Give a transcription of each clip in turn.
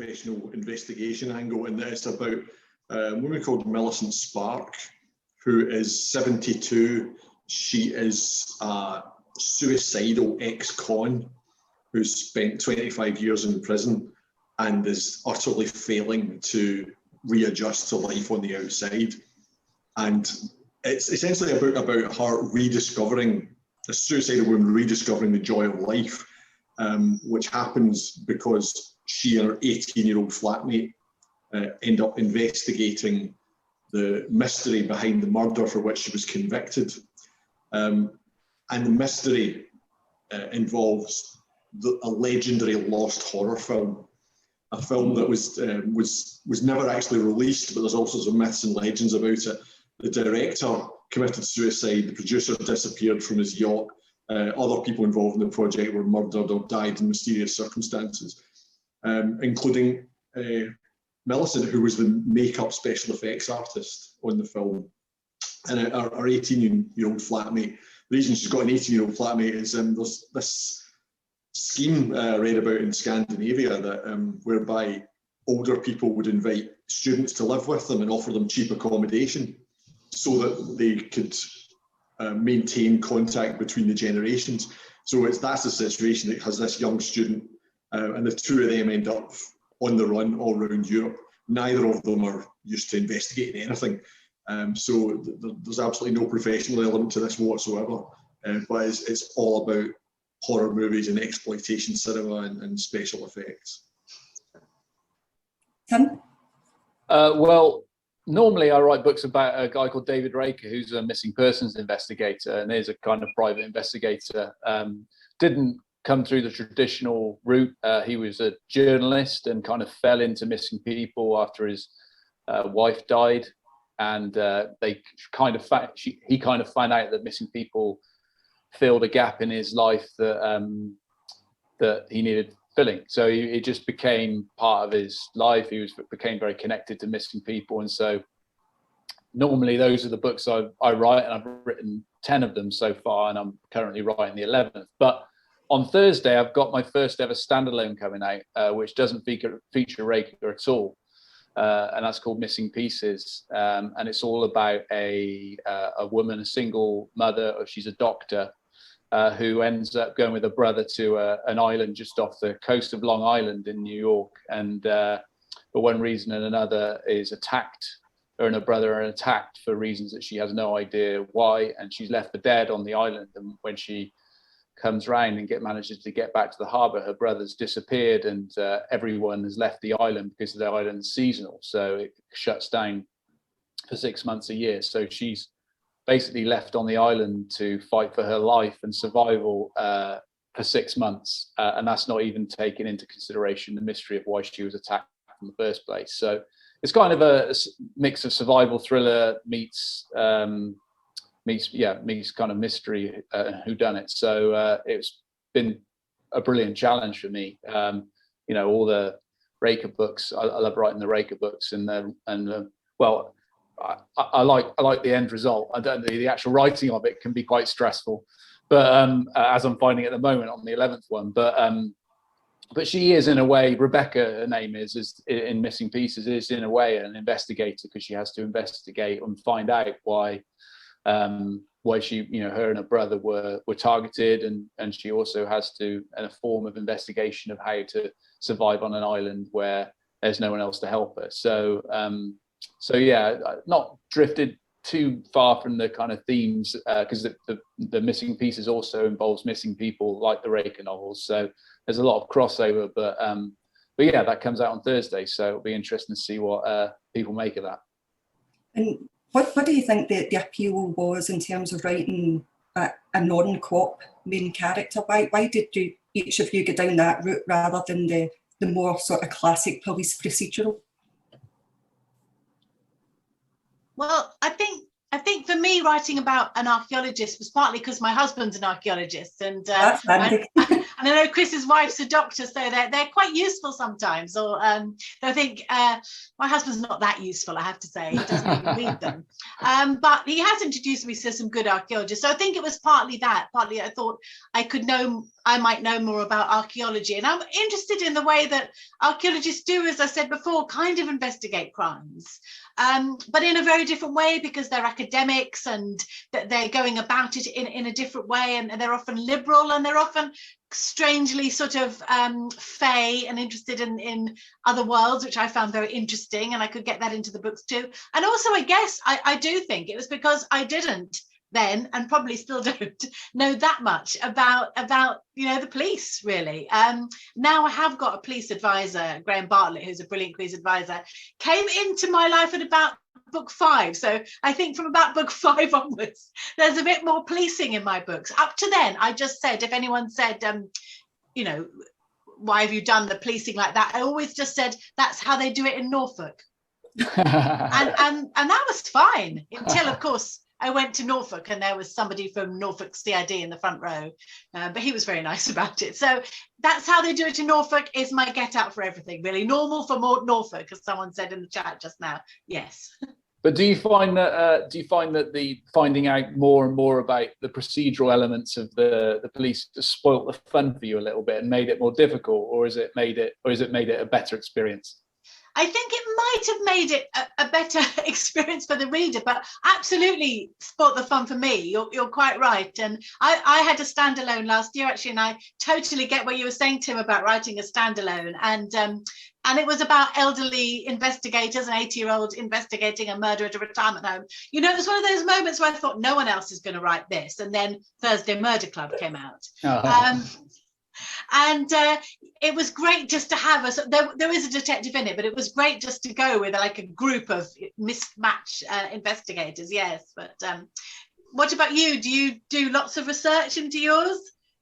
professional investigation angle, and it's about a woman called Millicent Spark, who is 72. She is a suicidal ex-con who spent 25 years in prison and is utterly failing to readjust to life on the outside. And it's essentially about her rediscovering, a suicidal woman rediscovering the joy of life, which happens because she and her 18-year-old flatmate end up investigating the mystery behind the murder for which she was convicted. And the mystery involves a legendary lost horror film, a film that was never actually released, but there's all sorts of myths and legends about it. The director committed suicide, the producer disappeared from his yacht, other people involved in the project were murdered or died in mysterious circumstances, including Millicent, who was the makeup special effects artist on the film. And our 18-year-old flatmate, the reason she's got an 18-year-old flatmate is there's this scheme read about in Scandinavia that whereby older people would invite students to live with them and offer them cheap accommodation so that they could maintain contact between the generations. So that's the situation. It has this young student and the two of them end up on the run all around Europe. Neither of them are used to investigating anything. So there's absolutely no professional element to this whatsoever. But it's all about horror movies and exploitation cinema and special effects. Tim? Well, normally I write books about a guy called David Raker, who's a missing persons investigator, and is a kind of private investigator. Didn't come through the traditional route. He was a journalist and kind of fell into missing people after his wife died, and he kind of found out that missing people filled a gap in his life that he needed filling. So it just became part of his life. He became very connected to missing people, and so normally those are the books I write, and I've written 10 of them so far, and I'm currently writing the 11th. But on Thursday, I've got my first ever standalone coming out, which doesn't feature Raker at all, and that's called Missing Pieces, and it's all about a woman, a single mother, or she's a doctor, who ends up going with her brother to an island just off the coast of Long Island in New York, and for one reason and another is attacked. Her and her brother are attacked for reasons that she has no idea why, and she's left for dead on the island. And when she comes round and manages to get back to the harbour, her brother's disappeared, and everyone has left the island because the island's seasonal, so it shuts down for 6 months a year. So she's basically left on the island to fight for her life and survival for 6 months, and that's not even taking into consideration the mystery of why she was attacked in the first place. So it's kind of a mix of survival thriller meets kind of mystery, whodunit. So it's been a brilliant challenge for me. All the Raker books, I love writing the Raker books, well, I like the end result. I don't know, the actual writing of it can be quite stressful, but as I'm finding at the moment on the 11th one. But she is, in a way, Rebecca, her name is in Missing Pieces, is in a way an investigator, because she has to investigate and find out why she, her and her brother were targeted, and she also has to, in a form of investigation of how to survive on an island where there's no one else to help her. So yeah, not drifted too far from the kind of themes, because the Missing Pieces also involves missing people like the Raker novels. So there's a lot of crossover, but yeah, that comes out on Thursday, so it'll be interesting to see what people make of that. And what do you think the appeal was in terms of writing a non-cop main character? Why did each of you go down that route rather than the more sort of classic police procedural? Well, I think for me, writing about an archaeologist was partly because my husband's an archaeologist, and And I know Chris's wife's a doctor, so they're quite useful sometimes. Or I think my husband's not that useful, I have to say. He doesn't really read them. But he has introduced me to some good archaeologists. So I think it was partly that. Partly I thought I might know more about archaeology. And I'm interested in the way that archaeologists do, as I said before, kind of investigate crimes, but in a very different way, because they're academics and they're going about it in a different way, and they're often liberal, and they're often strangely sort of fey and interested in other worlds, which I found very interesting, and I could get that into the books too. And also, I guess I do think it was because I didn't then, and probably still don't know that much about the police, really. Now I have got a police advisor, Graham Bartlett, who's a brilliant police advisor, came into my life at about book 5. So I think from about book 5 onwards, there's a bit more policing in my books. Up to then, I just said, if anyone said, why have you done the policing like that? I always just said, that's how they do it in Norfolk. and that was fine, until, of course, I went to Norfolk and there was somebody from Norfolk CID in the front row, but he was very nice about it. So that's how they do it in Norfolk, is my get out for everything, really. Normal for Norfolk, as someone said in the chat just now. Yes. But do you find that the finding out more and more about the procedural elements of the police just spoilt the fun for you a little bit and made it more difficult, or has it made it a better experience? I think it might have made it a better experience for the reader, but absolutely spoilt the fun for me. You're quite right. And I had a standalone last year, actually, and I totally get what you were saying, Tim, about writing a standalone. And it was about elderly investigators, an 80-year-old investigating a murder at a retirement home. It was one of those moments where I thought, no one else is going to write this. And then Thursday Murder Club came out. And it was great just to have there is a detective in it, but it was great just to go with like a group of mismatched investigators. Yes, but what about you? Do you do lots of research into yours?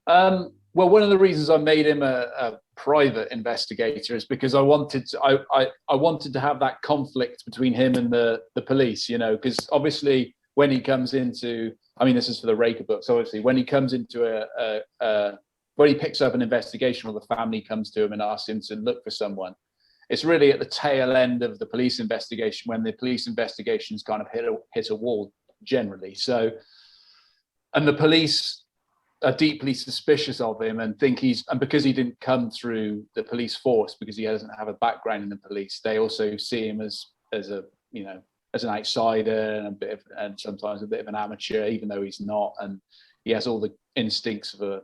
Well, one of the reasons I made him a private investigator is because I wanted to have that conflict between him and the police, because obviously when he comes into, this is for the Raker books, obviously when he comes into when he picks up an investigation, or the family comes to him and asks him to look for someone, it's really at the tail end of the police investigation, when the police investigations kind of hit a wall generally. So, and the police are deeply suspicious of him and think and because he didn't come through the police force, because he doesn't have a background in the police, they also see him as an outsider and sometimes a bit of an amateur, even though he's not, and he has all the instincts of a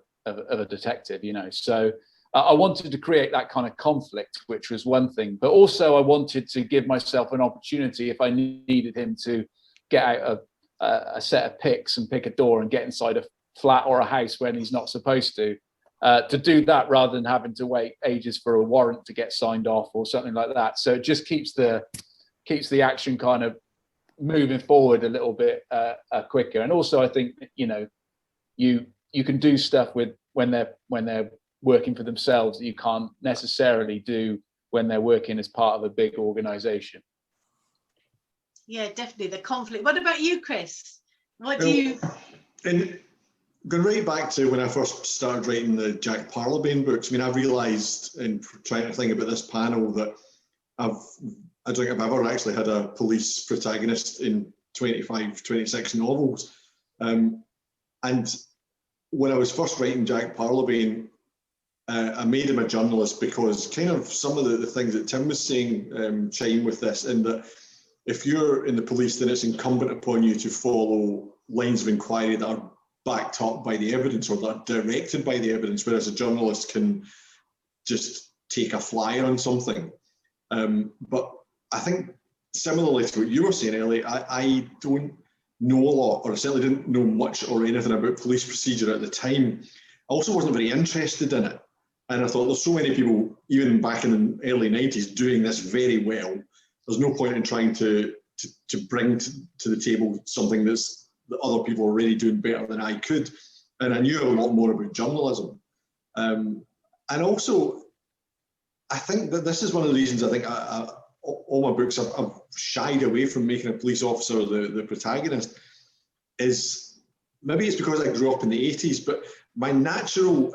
detective, So I wanted to create that kind of conflict, which was one thing, but also I wanted to give myself an opportunity, if I needed him to get out a set of picks and pick a door and get inside a flat or a house when he's not supposed to do that, rather than having to wait ages for a warrant to get signed off or something like that. So it just keeps the action kind of moving forward a little bit quicker. And also I think, you can do stuff with when they're working for themselves that you can't necessarily do when they're working as part of a big organization. Yeah, definitely the conflict. What about you, Chris? What do you? And going right back to when I first started writing the Jack Parlebane books, I realised in trying to think about this panel that I don't think I've ever actually had a police protagonist in 26 novels. And when I was first writing Jack Parlebane, I made him a journalist because kind of some of the things that Tim was saying chime with this, in that if you're in the police, then it's incumbent upon you to follow lines of inquiry that are backed up by the evidence or that are directed by the evidence, whereas a journalist can just take a flyer on something. But I think similarly to what you were saying, Elly, I don't know a lot, or I certainly didn't know much or anything about police procedure at the time. I also wasn't very interested in it. And I thought there's so many people, even back in the early 90s, doing this very well. There's no point in trying to bring to the table something that other people are already doing better than I could. And I knew a lot more about journalism. And also, I think that this is one of the reasons I think all my books I've shied away from making a police officer the protagonist. Is maybe it's because I grew up in the 80s, but my natural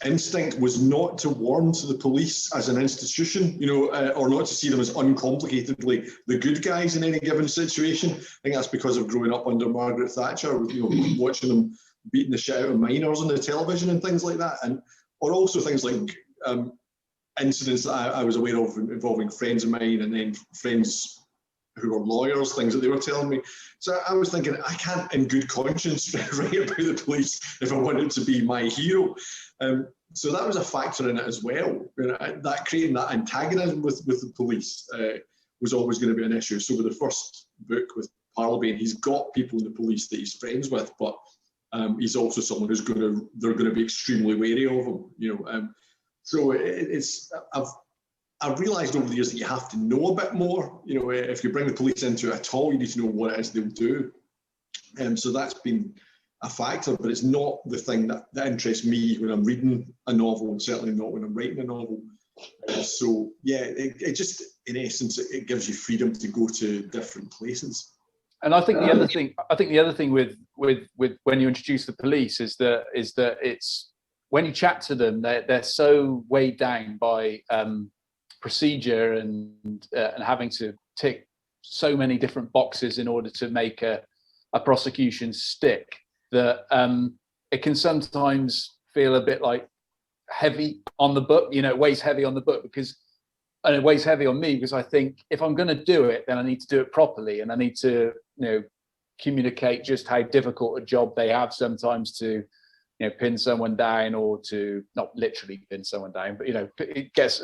instinct was not to warm to the police as an institution, or not to see them as uncomplicatedly the good guys in any given situation. I think that's because of growing up under Margaret Thatcher, watching them beating the shit out of minors on the television and things like that, or also things like incidents that I was aware of involving friends of mine, and then friends who were lawyers, things that they were telling me. So I was thinking, I can't in good conscience write about the police if I wanted to be my hero. So that was a factor in it as well. That creating that antagonism with the police was always going to be an issue. So with the first book with Parleby, he's got people in the police that he's friends with, but he's also someone who's they're going to be extremely wary of him. So I've realised over the years that you have to know a bit more. If you bring the police into it at all, you need to know what it is they'll do. So that's been a factor, but it's not the thing that interests me when I'm reading a novel, and certainly not when I'm writing a novel. So yeah, it just, in essence, it gives you freedom to go to different places. And I think the other thing with when you introduce the police is that it's, when you chat to them, they're so weighed down by procedure and having to tick so many different boxes in order to make a prosecution stick, that it can sometimes feel a bit like heavy on the book. It weighs heavy on the book and it weighs heavy on me, because I think if I'm going to do it, then I need to do it properly, and I need to communicate just how difficult a job they have sometimes to pin someone down, or to not literally pin someone down, but it gets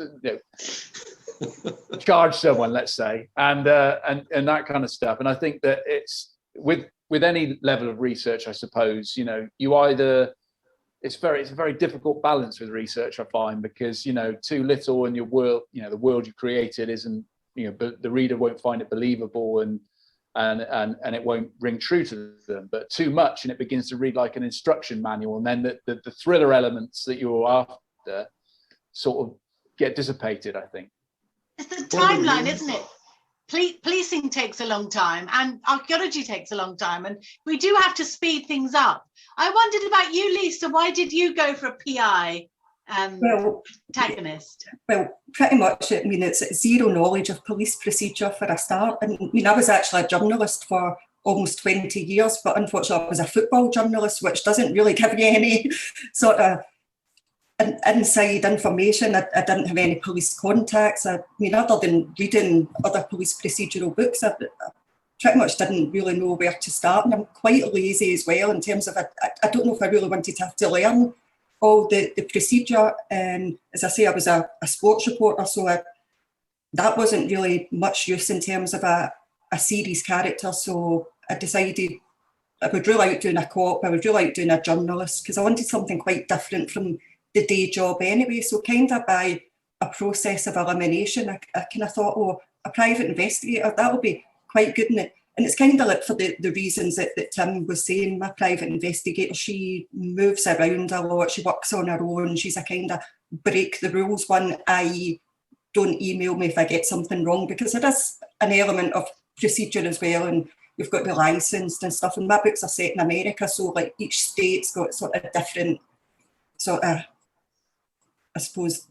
charge someone, let's say, and that kind of stuff. And I think that it's with any level of research, I suppose, you either, it's a very difficult balance with research, I find, because too little in your world, the world you created isn't, but the reader won't find it believable, and it won't ring true to them. But too much, and it begins to read like an instruction manual, and then the thriller elements that you're after sort of get dissipated, I think. It's the timeline, isn't it? Policing takes a long time, and archaeology takes a long time, and we do have to speed things up. I wondered about you, Lisa. Why did you go for a PI protagonist? Well, pretty much, it's zero knowledge of police procedure for a start. I was actually a journalist for almost 20 years, but unfortunately I was a football journalist, which doesn't really give you any sort of inside information. I didn't have any police contacts. Other than reading other police procedural books, I pretty much didn't really know where to start. And I'm quite lazy as well in terms of, I don't know if I really wanted to have to learn all the procedure. And as I say, I was a sports reporter, so that wasn't really much use in terms of a series character. So I decided I would really like doing a cop, I would really like doing a journalist, because I wanted something quite different from the day job anyway. So kind of by a process of elimination, I kind of thought, a private investigator, that would be quite good in it. And it's kind of like for the reasons that Tim was saying. My private investigator, she moves around a lot, she works on her own, she's a kind of break the rules one, i.e. don't email me if I get something wrong, because there is an element of procedure as well, and you've got to be licensed and stuff. And my books are set in America, so like each state's got sort of different sort of, I suppose,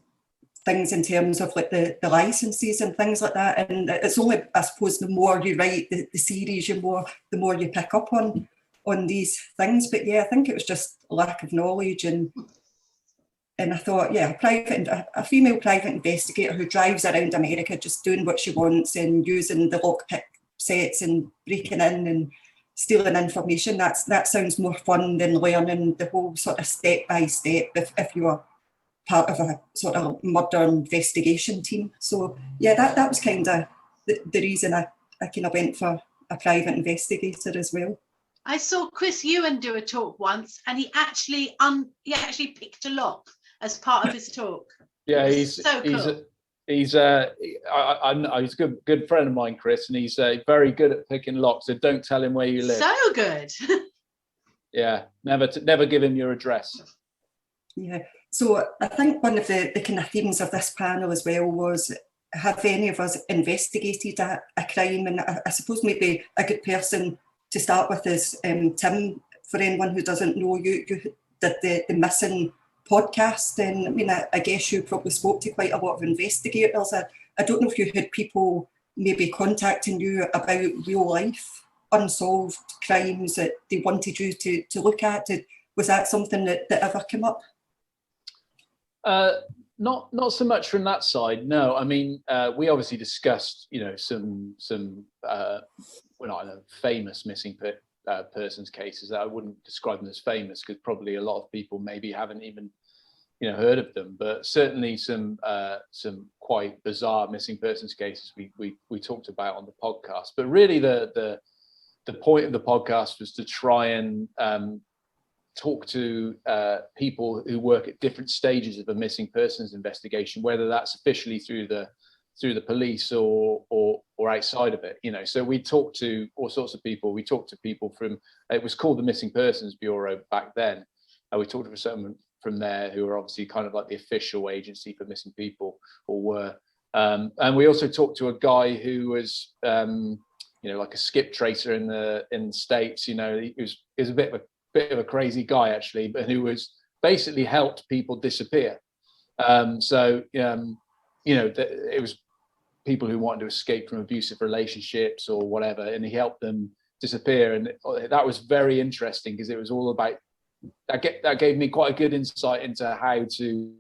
things in terms of like the licenses and things like that. And it's only, I suppose, the more you write the series, the more you pick up on these things. But yeah, I think it was just a lack of knowledge, and I thought, yeah, a female private investigator who drives around America just doing what she wants and using the lockpick sets and breaking in and stealing information, that sounds more fun than learning the whole sort of step by step if you are part of a sort of murder investigation team. So yeah, that was kind of the reason I kind of went for a private investigator as well. I saw Chris Ewan do a talk once, and he actually picked a lock as part of his talk. Yeah, he's so cool. He's a good friend of mine, Chris, and he's very good at picking locks. So don't tell him where you live. So good. Yeah, never give him your address. Yeah. So I think one of the kind of themes of this panel as well was, have any of us investigated a crime? And I suppose maybe a good person to start with is Tim. For anyone who doesn't know, you did the missing podcast, and I mean, I guess you probably spoke to quite a lot of investigators. I don't know if you had people maybe contacting you about real life unsolved crimes that they wanted you to look at. Was that something that ever came up? Not so much from that side. No, I mean, we obviously discussed, some well, not famous missing persons cases. I wouldn't describe them as famous because probably a lot of people maybe haven't even heard of them, but certainly some quite bizarre missing persons cases we talked about on the podcast. But really the point of the podcast was to try and talk to people who work at different stages of a missing persons investigation, whether that's officially through the police or outside of it. So we talked to all sorts of people. We talked to people from, it was called the Missing Persons Bureau back then. We talked to someone from there who are obviously kind of like the official agency for missing people, or were. And we also talked to a guy who was, like a skip tracer in the States. He was a bit of a crazy guy actually, but who was basically helped people disappear. It was people who wanted to escape from abusive relationships or whatever, and he helped them disappear. And that was very interesting because it was all about that gave me quite a good insight into how to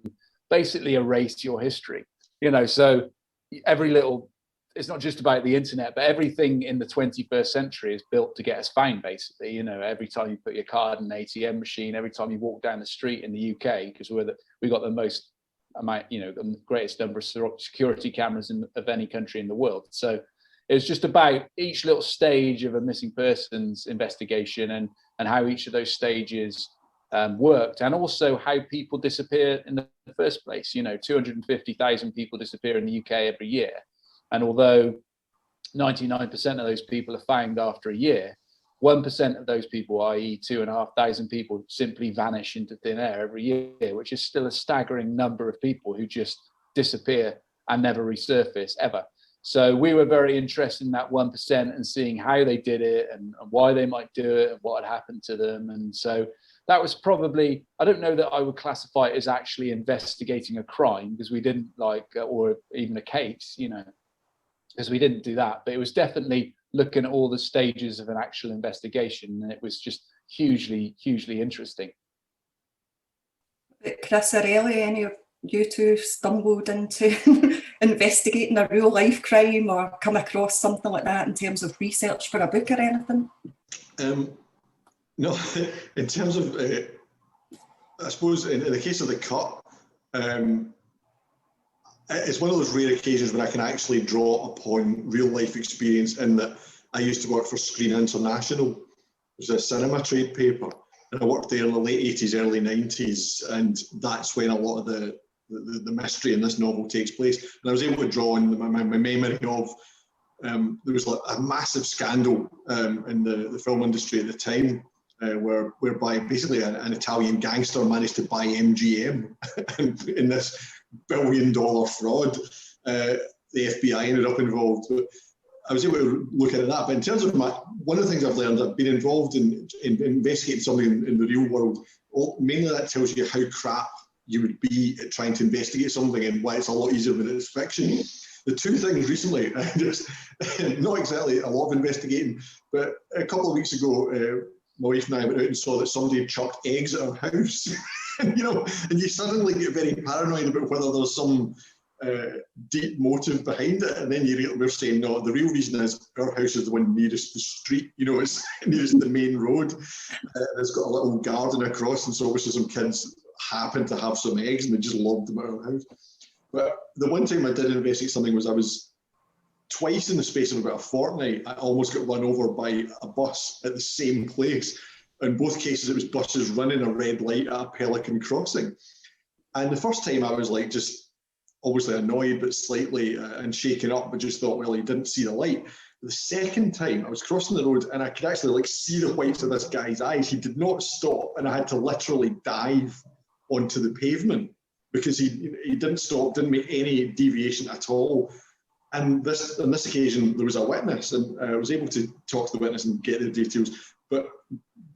basically erase your history. So every little, it's not just about the internet, but everything in the 21st century is built to get us found, basically. Every time you put your card in an ATM machine, every time you walk down the street in the UK, because we got the most amount, the greatest number of security cameras of any country in the world. So it was just about each little stage of a missing persons investigation and how each of those stages worked, and also how people disappear in the first place. 250,000 people disappear in the UK every year. And although 99% of those people are found after a year, 1% of those people, i.e. 2,500 people, simply vanish into thin air every year, which is still a staggering number of people who just disappear and never resurface ever. So we were very interested in that 1% and seeing how they did it and why they might do it and what had happened to them. And so that was probably, I don't know that I would classify it as actually investigating a crime, because we didn't or even a case, because we didn't do that, but it was definitely looking at all the stages of an actual investigation, and it was just hugely, hugely interesting. Chris or Elly, any of you two stumbled into investigating a real life crime or come across something like that in terms of research for a book or anything? No, in terms of, I suppose in the case of The Cut, it's one of those rare occasions when I can actually draw upon real life experience, in that I used to work for Screen International. It was a cinema trade paper, and I worked there in the late 80s, early 90s, and that's when a lot of the mystery in this novel takes place. And I was able to draw on my memory of, there was a massive scandal in the film industry at the time, whereby basically an Italian gangster managed to buy MGM in this $1 billion fraud. The FBI ended up involved. But I was able to look at that. But in terms of one of the things I've learned, I've been involved in investigating something in the real world. Mainly that tells you how crap you would be at trying to investigate something, and why it's a lot easier when it's fiction. The two things recently, just not exactly a lot of investigating, but a couple of weeks ago, my wife and I went out and saw that somebody had chucked eggs at our house. And you suddenly get very paranoid about whether there's some deep motive behind it. And then we're saying, no, the real reason is our house is the one nearest the street, it's nearest the main road. It's got a little garden across, and so obviously some kids happened to have some eggs and they just lobbed them at our house. But the one time I did investigate something was I was twice in the space of about a fortnight, I almost got run over by a bus at the same place. In both cases, it was buses running a red light at a Pelican crossing. And the first time I was just obviously annoyed, but slightly and shaken up, but just thought, well, he didn't see the light. The second time I was crossing the road and I could actually see the whites of this guy's eyes. He did not stop, and I had to literally dive onto the pavement because he didn't stop, didn't make any deviation at all. And on this occasion, there was a witness, and I was able to talk to the witness and get the details. But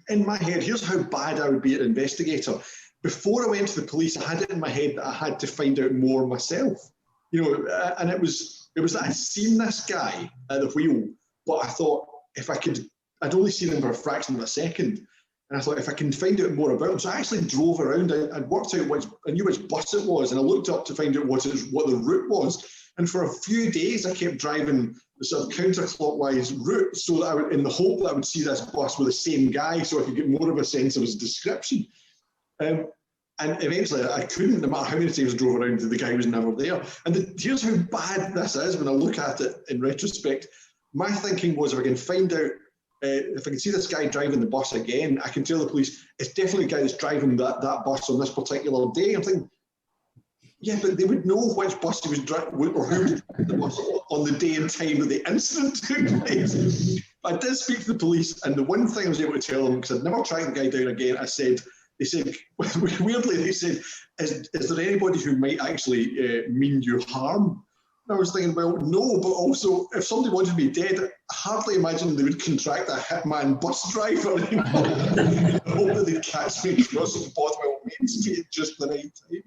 in my head, here's how bad I would be an investigator. before I went to the police, I had it in my head that I had to find out more myself. You know, and it was that I'd seen this guy at the wheel, but I thought if I could, I'd only seen him for a fraction of a second. And I thought, if I can find out more about him. So I actually drove around. I'd worked out I knew which bus it was, and I looked up to find out what the route was. And for a few days, I kept driving the sort of counterclockwise route, so that in the hope that I would see this bus with the same guy, so I could get more of a sense of his description. And eventually, I couldn't, no matter how many times I drove around, the guy was never there. And here's how bad this is when I look at it in retrospect. My thinking was, if I can find out, if I can see this guy driving the bus again, I can tell the police it's definitely a guy that's driving that bus on this particular day. I'm thinking, yeah, but they would know which bus he was driving or who was driving the bus on the day and time that the incident took place. I did speak to the police, and the one thing I was able to tell them, because I'd never tracked the guy down again, they said, weirdly, they said, is there anybody who might actually mean you harm? And I was thinking, well, no, but also, if somebody wanted me dead, I hardly imagine they would contract a hitman bus driver. You know? I hope that they'd catch me crossing Bothwell Main Street just the right time.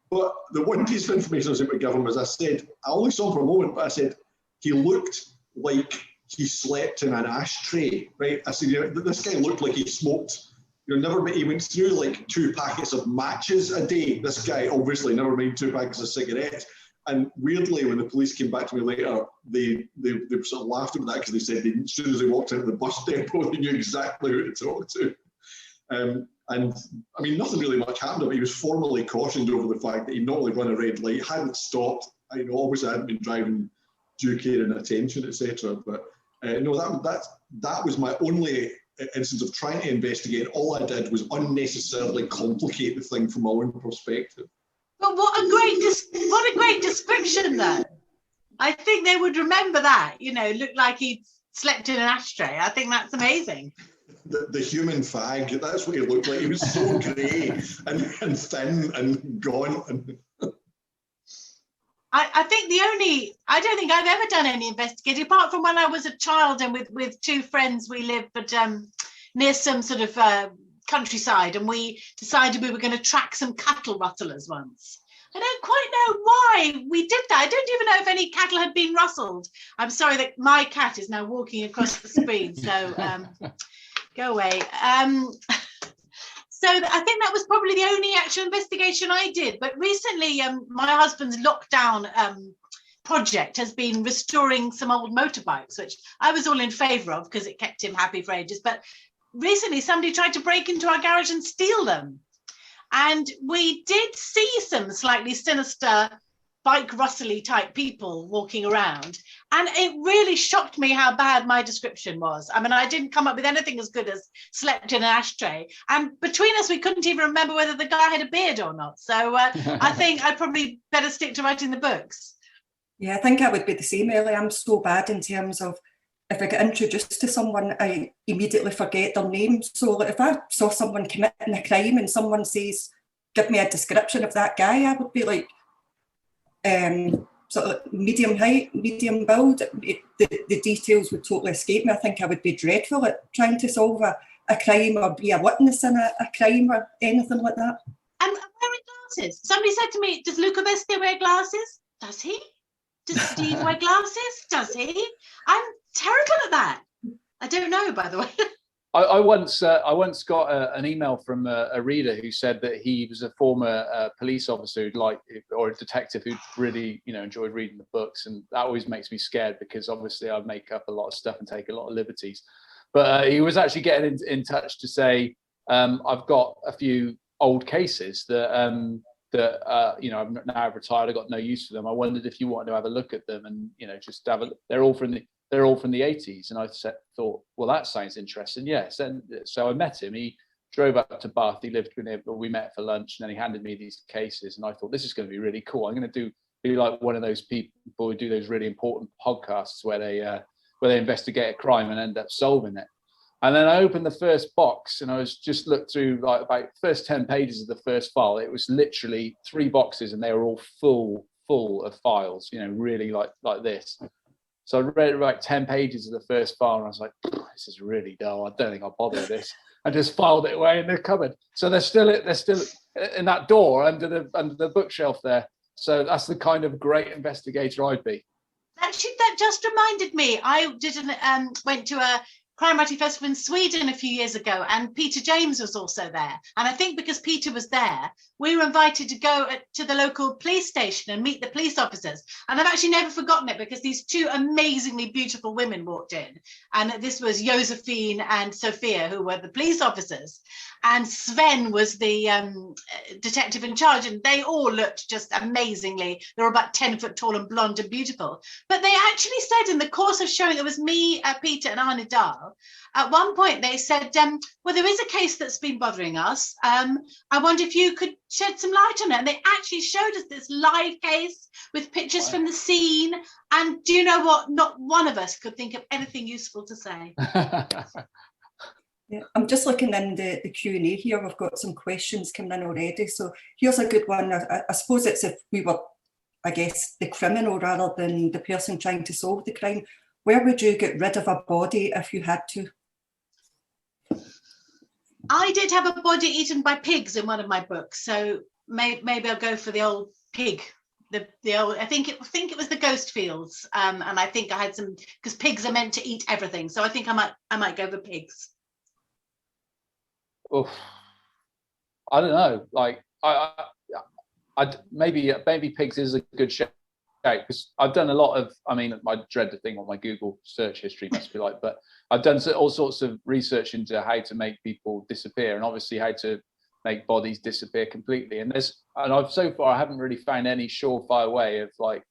But the one piece of information I was able to give him was, I said, I only saw him for a moment, but I said, he looked like he slept in an ashtray, right? I said, you know, this guy looked like he smoked. You know, he went through like 2 packets of matches a day. This guy, obviously, never mind 2 packets of cigarettes. And weirdly, when the police came back to me later, they sort of laughed at that, because they said as soon as they walked out of the bus depot, they knew exactly who to talk to. And I mean, nothing really much happened, but he was formally cautioned over the fact that he'd not only run a red light, hadn't stopped. You know, obviously I hadn't been driving due care and attention, etc. But no, that was my only instance of trying to investigate. All I did was unnecessarily complicate the thing from my own perspective. But what a great description, though. I think they would remember that. You know, looked like he'd slept in an ashtray. I think that's amazing. The human fag, that's what he looked like. He was so grey and thin and gaunt. I don't think I've ever done any investigating, apart from when I was a child and with 2 friends, we lived near some sort of countryside, and we decided we were going to track some cattle rustlers once. I don't quite know why we did that. I don't even know if any cattle had been rustled. I'm sorry that my cat is now walking across the screen, so go away. So I think that was probably the only actual investigation I did. But recently, my husband's lockdown project has been restoring some old motorbikes, which I was all in favour of because it kept him happy for ages. But recently, somebody tried to break into our garage and steal them. And we did see some slightly sinister bike rustly type people walking around. And it really shocked me how bad my description was. I mean, I didn't come up with anything as good as slept in an ashtray. And between us, we couldn't even remember whether the guy had a beard or not. So I think I'd probably better stick to writing the books. Yeah, I think I would be the same, Elly. I'm so bad in terms of, if I get introduced to someone, I immediately forget their name. So like, if I saw someone committing a crime and someone says, give me a description of that guy, I would be like, sort of medium height, medium build. The details would totally escape me. I think I would be dreadful at trying to solve a crime or be a witness in a crime or anything like that. And wearing glasses. Somebody said to me, does Luca Veste wear glasses? Does he? Does Steve wear glasses? Does he? I'm terrible at that. I don't know, by the way. I once got an email from a reader who said that he was a former police officer or a detective who really, enjoyed reading the books, and that always makes me scared because obviously I make up a lot of stuff and take a lot of liberties. But he was actually getting in touch to say, I've got a few old cases that I'm now retired. I got no use for them. I wondered if you wanted to have a look at them and just have a. They're all from the 80s, and I thought, well, that sounds interesting. Yes, and so I met him. He drove up to Bath. He lived with me. We met for lunch, and then he handed me these cases, and I thought, this is going to be really cool. I'm going to be like one of those people who do those really important podcasts where they investigate a crime and end up solving it. And then I opened the first box, and I was just looked through like about the first 10 pages of the first file. It was literally 3 boxes, and they were all full of files. Really like this. So I read about 10 pages of the first file, and I was like, this is really dull. I don't think I'll bother with this. and just filed it away in the cupboard. So they're still in that door under the bookshelf there. So that's the kind of great investigator I'd be. Actually, that just reminded me. I went to a crime writing festival in Sweden a few years ago, and Peter James was also there. And I think because Peter was there, we were invited to go to the local police station and meet the police officers. And I've actually never forgotten it, because these two amazingly beautiful women walked in. And this was Josephine and Sophia, who were the police officers. And Sven was the detective in charge. And they all looked just amazingly. They were about 10 foot tall and blonde and beautiful. But they actually said, in the course of showing, it was me, Peter and Arne Dahl, at one point they said, well, there is a case that's been bothering us. I wonder if you could shed some light on it. And they actually showed us this live case with pictures from the scene. And do you know what? Not one of us could think of anything useful to say. Yeah, I'm just looking in the Q&A here. We've got some questions coming in already. So here's a good one. I suppose it's if we were, I guess, the criminal rather than the person trying to solve the crime. Where would you get rid of a body if you had to? I did have a body eaten by pigs in one of my books, so maybe I'll go for the old pig. The old, I think it was the Ghost Fields, and I think I had some, because pigs are meant to eat everything, so I think I might go for pigs. Oof. I don't know. Like maybe pigs is a good shout, because I've done a lot of. I mean, I dread the thing what my Google search history must be like, but I've done all sorts of research into how to make people disappear, and obviously how to make bodies disappear completely. And I've so far I haven't really found any surefire way of like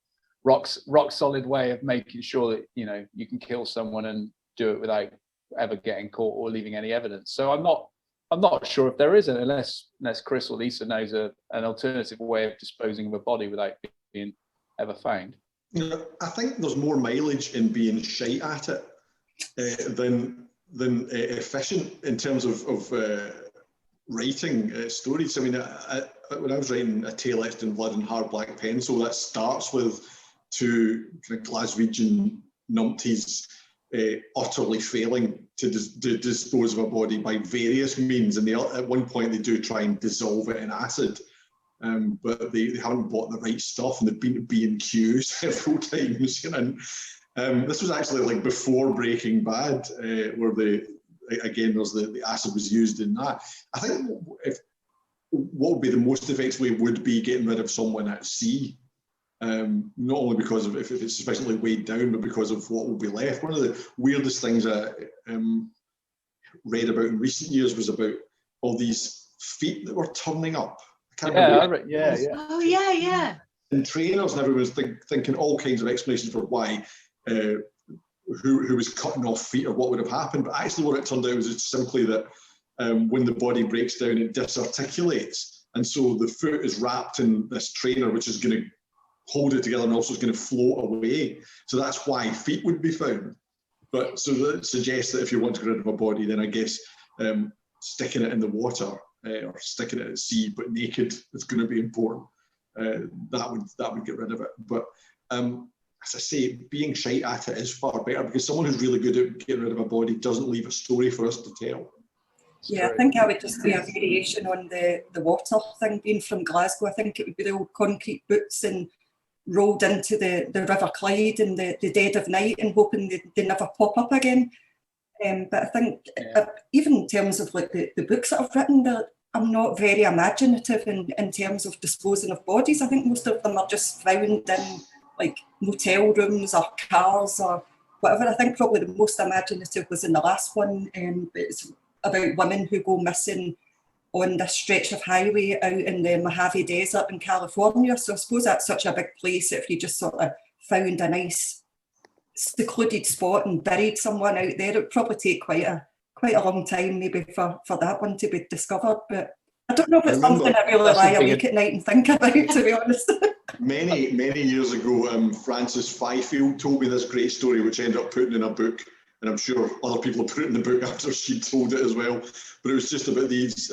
rock solid way of making sure that you can kill someone and do it without ever getting caught or leaving any evidence. So I'm not sure if there is, unless Chris or Lisa knows an alternative way of disposing of a body without being ever found. I think there's more mileage in being shite at it than efficient in terms of writing stories. I mean, when I was writing A Tale Etched in Blood and Hard Black Pencil, that starts with two kind of Glaswegian numpties utterly failing to dispose of a body by various means, and at one point they do try and dissolve it in acid, but they haven't bought the right stuff, and they've been to B&Q several times. This was actually like before Breaking Bad, where the acid was used in that. I think what would be the most effective way would be getting rid of someone at sea. Not only because of if it's sufficiently weighed down, but because of what will be left. One of the weirdest things I read about in recent years was about all these feet that were turning up. Yeah. Oh yeah. And trainers and everyone was thinking all kinds of explanations for why, who was cutting off feet or what would have happened. But actually what it turned out was it's simply that when the body breaks down, it disarticulates. And so the foot is wrapped in this trainer, which is going to hold it together and also is going to float away. So that's why feet would be found. But so that suggests that if you want to get rid of a body, then I guess sticking it in the water or sticking it at sea but naked is going to be important. That would get rid of it. But as I say, being shite at it is far better, because someone who's really good at getting rid of a body doesn't leave a story for us to tell. Yeah, I think I would just be a variation on the water thing. Being from Glasgow, I think it would be the old concrete boots and rolled into the River Clyde in the dead of night and hoping they never pop up again. But I think even in terms of like the books that I've written, I'm not very imaginative in terms of disposing of bodies. I think most of them are just found in like motel rooms or cars or whatever. I think probably the most imaginative was in the last one. It's about women who go missing on this stretch of highway out in the Mojave Desert in California. So I suppose that's such a big place. If you just sort of found a nice secluded spot and buried someone out there, it would probably take quite a long time maybe for that one to be discovered. But I don't know if it's something I really lie awake at night and think about, to be honest. Many years ago, Frances Fifield told me this great story, which I ended up putting in a book, and I'm sure other people have put it in the book after she told it as well. But it was just about this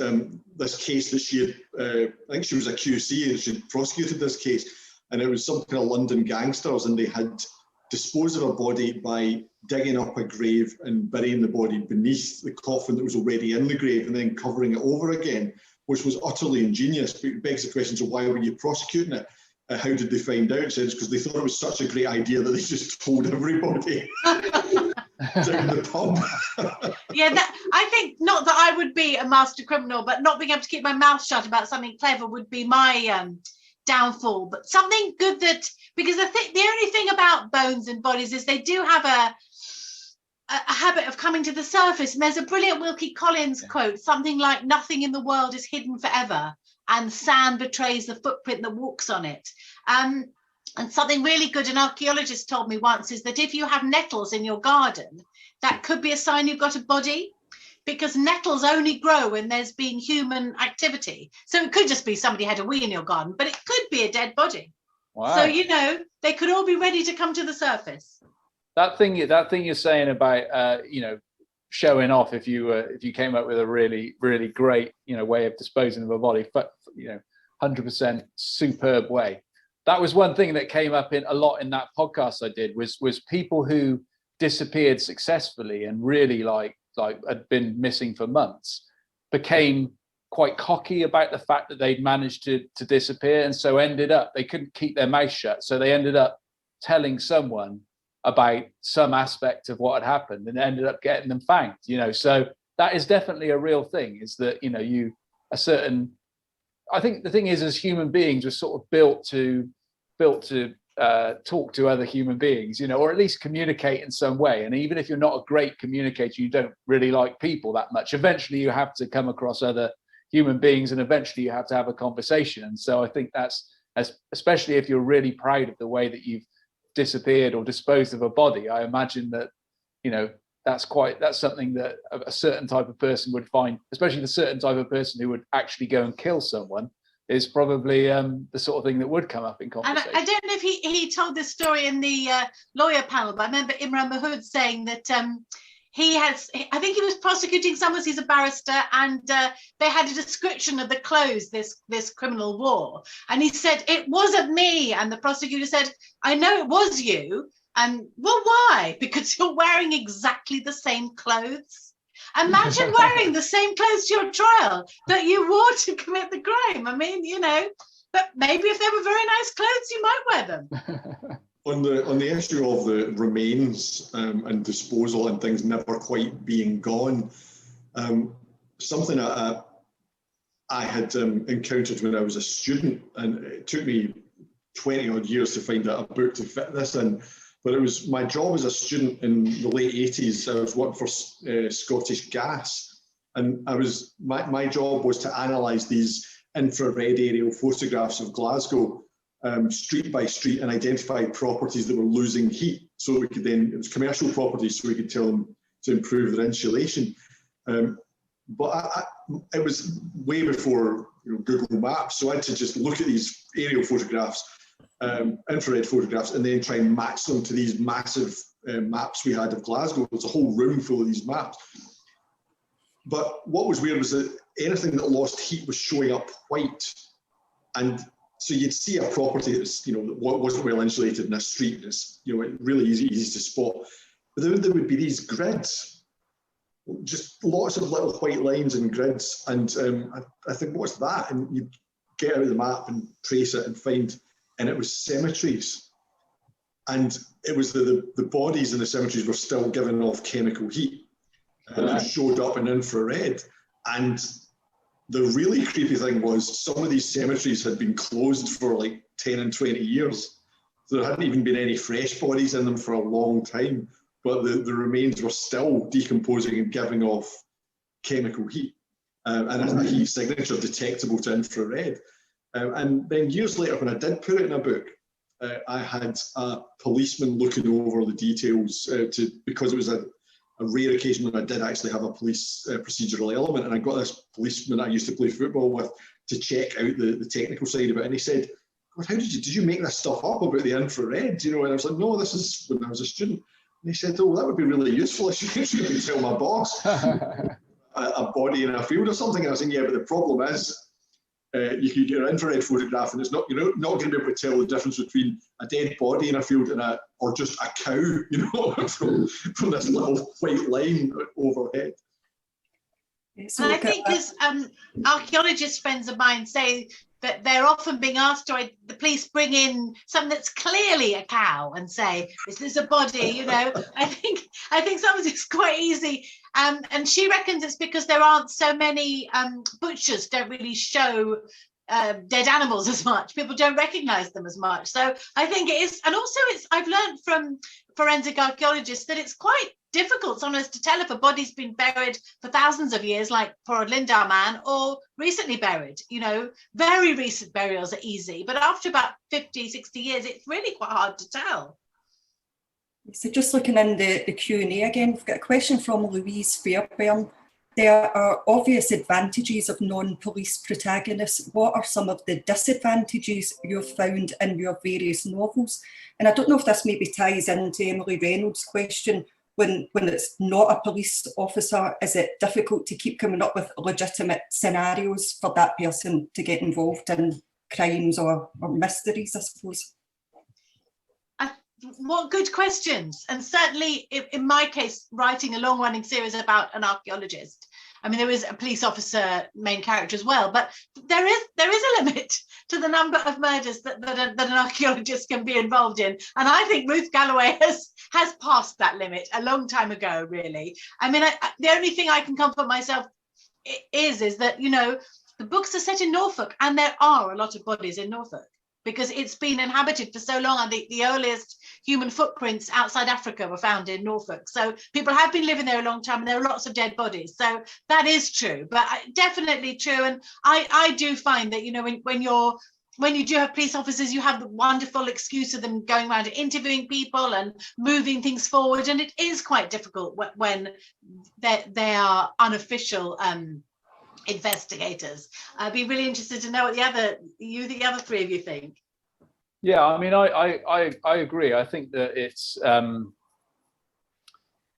case that she had, I think she was a QC and she'd prosecuted this case, and it was some kind of London gangsters, and they had dispose of a body by digging up a grave and burying the body beneath the coffin that was already in the grave and then covering it over again, which was utterly ingenious. But it begs the question, so why were you prosecuting it? How did they find out? It says because they thought it was such a great idea that they just told everybody down the pub. Yeah, I think not that I would be a master criminal, but not being able to keep my mouth shut about something clever would be my downfall. But something good that, because I think the only thing about bones and bodies is they do have a habit of coming to the surface. And there's a brilliant Wilkie Collins quote, something like, "Nothing in the world is hidden forever, and sand betrays the footprint that walks on it." And something really good an archaeologist told me once is that if you have nettles in your garden, that could be a sign you've got a body, because nettles only grow when there's been human activity. So it could just be somebody had a wee in your garden, but it could be a dead body. Wow. So, you know, they could all be ready to come to the surface. That thing you're saying about, you know, showing off if you came up with a really, really great, you know, way of disposing of a body, but, you know, 100% superb way. That was one thing that came up a lot in that podcast I did was people who disappeared successfully and really like had been missing for months became quite cocky about the fact that they'd managed to disappear, and so they couldn't keep their mouth shut, so they ended up telling someone about some aspect of what had happened and ended up getting them fanged, you know. So that is definitely a real thing, is that, you know, I think the thing is, as human beings, we're sort of built to talk to other human beings, you know, or at least communicate in some way. And even if you're not a great communicator, you don't really like people that much, eventually you have to come across other human beings and eventually you have to have a conversation. And so I think that's, especially if you're really proud of the way that you've disappeared or disposed of a body, I imagine that, you know, that's something that a certain type of person would find, especially the certain type of person who would actually go and kill someone, is probably the sort of thing that would come up in conversation. And I don't know if he told this story in the lawyer panel, but I remember Imran Mahood saying that I think he was prosecuting someone, he's a barrister, and they had a description of the clothes this criminal wore. And he said, "It wasn't me." And the prosecutor said, "I know it was you." And, "Well, why?" "Because you're wearing exactly the same clothes." Imagine wearing the same clothes to your trial that you wore to commit the crime. I mean, you know, but maybe if they were very nice clothes, you might wear them. On the issue of the remains and disposal and things never quite being gone, something I had encountered when I was a student, and it took me 20 odd years to find out a book to fit this in. But it was my job as a student in the late 80s. I was working for Scottish Gas, and my job was to analyse these infrared aerial photographs of Glasgow, street by street, and identify properties that were losing heat. So we could then, it was commercial properties, so we could tell them to improve their insulation. But it was way before, you know, Google Maps, so I had to just look at these aerial photographs, infrared photographs, and then try and match them to these massive maps we had of Glasgow. There's a whole room full of these maps. But what was weird was that anything that lost heat was showing up white. And so you'd see a property that's, you know, that wasn't well insulated in a street, it's, you know, really easy to spot. But then there would be these grids, just lots of little white lines and grids. And I think, what's that? And you get out the map and trace it and find, and it was cemeteries. And it was the bodies in the cemeteries were still giving off chemical heat. That showed up in infrared. And the really creepy thing was some of these cemeteries had been closed for like 10 and 20 years. So there hadn't even been any fresh bodies in them for a long time, but the remains were still decomposing and giving off chemical heat. And a heat signature detectable to infrared. And then years later, when I did put it in a book, I had a policeman looking over the details because it was a rare occasion when I did actually have a police procedural element, and I got this policeman I used to play football with to check out the technical side of it, and he said, "God, how did you make this stuff up about the infrared?" You know, and I was like, "No, this is when I was a student." And he said, "Oh, that would be really useful if you could tell my boss a body in a field or something." And I was saying, "Yeah, but the problem is you can get an infrared photograph, and it's not, you're not going to be able to tell the difference between a dead body in a field and or just a cow, you know, from this little white line overhead. So and I think as archaeologist friends of mine say that they're often being asked to, the police bring in something that's clearly a cow and say, is this a body? You know, I think sometimes it's quite easy. And she reckons it's because there aren't so many butchers don't really show dead animals as much. People don't recognize them as much. So I think it is, and also I've learned from forensic archaeologists that it's quite difficult sometimes to tell if a body's been buried for thousands of years, like for a Lindau man, or recently buried. You know, very recent burials are easy, but after about 50, 60 years, it's really quite hard to tell. So just looking in the Q&A again, we've got a question from Louise Fairbairn. There are obvious advantages of non-police protagonists. What are some of the disadvantages you've found in your various novels? And I don't know if this maybe ties into Emily Reynolds' question, when it's not a police officer, is it difficult to keep coming up with legitimate scenarios for that person to get involved in crimes or mysteries, I suppose? What good questions. And certainly in my case, writing a long-running series about an archaeologist, I mean, there is a police officer main character as well, but there is a limit to the number of murders that an archaeologist can be involved in. And I think Ruth Galloway has passed that limit a long time ago, really. I mean, the only thing I can comfort myself is that, you know, the books are set in Norfolk, and there are a lot of bodies in Norfolk, because it's been inhabited for so long. And the earliest human footprints outside Africa were found in Norfolk. So people have been living there a long time, and there are lots of dead bodies. So that is true, but definitely true. And I do find that, you know, when you do have police officers, you have the wonderful excuse of them going around and interviewing people and moving things forward. And it is quite difficult when they are unofficial investigators. I'd be really interested to know what the other three of you think. Yeah, I mean, I agree. I think that it's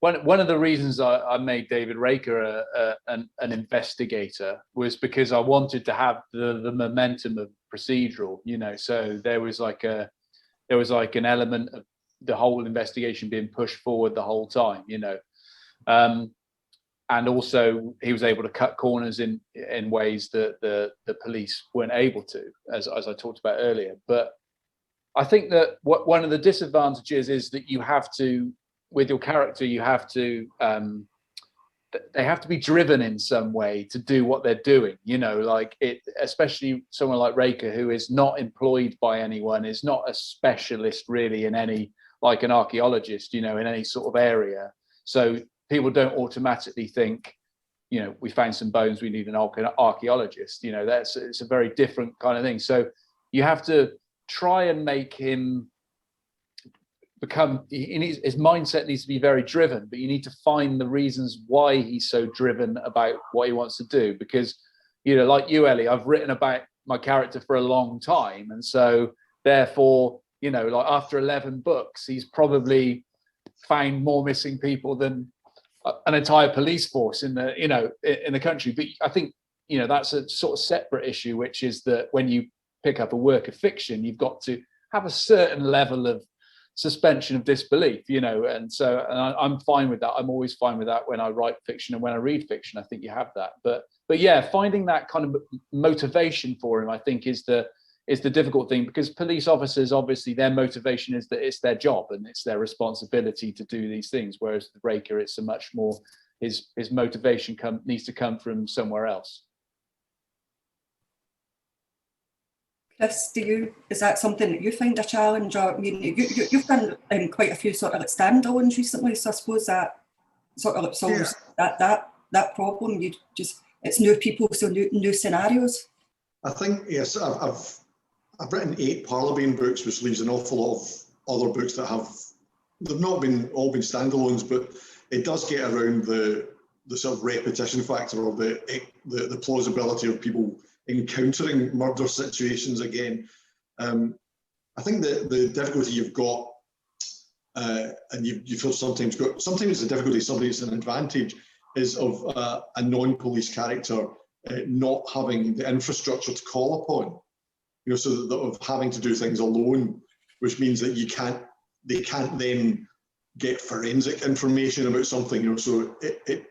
one of the reasons I made David Raker an investigator was because I wanted to have the momentum of procedural, you know. So there was like an element of the whole investigation being pushed forward the whole time, you know. And also he was able to cut corners in ways that the police weren't able to, as I talked about earlier. But I think that one of the disadvantages is that you have to, with your character, you have to, they have to be driven in some way to do what they're doing, you know, like especially someone like Raker, who is not employed by anyone, is not a specialist really in any, like an archaeologist, you know, in any sort of area. So people don't automatically think, you know, we found some bones, we need an archaeologist. You know, it's a very different kind of thing. So you have to try and make him become, his mindset needs to be very driven, but you need to find the reasons why he's so driven about what he wants to do. Because, you know, like you, Elly, I've written about my character for a long time. And so therefore, you know, like after 11 books, he's probably found more missing people than an entire police force in the, you know, in the country. But I think, you know, that's a sort of separate issue, which is that when you pick up a work of fiction, you've got to have a certain level of suspension of disbelief, you know. And so I'm fine with that. I'm always fine with that when I write fiction and when I read fiction. I think you have that. But yeah, finding that kind of motivation for him, I think, is the difficult thing, because police officers, obviously their motivation is that it's their job and it's their responsibility to do these things, whereas the Raker, it's a much more, his motivation needs to come from somewhere else. Chris, is that something that you find a challenge? Or, I mean, you've done quite a few sort of like standalones recently, so I suppose that sort of like solves that problem. It's new people, so new scenarios. I think, yes, I've written 8 Parleybain books, which leaves an awful lot of other books that they've not all been standalones, but it does get around the sort of repetition factor, or the plausibility of people encountering murder situations again. I think the difficulty you've got, and you've sometimes the difficulty, sometimes an advantage, is of a non-police character not having the infrastructure to call upon, so that of having to do things alone, which means that they can't then get forensic information about something, so it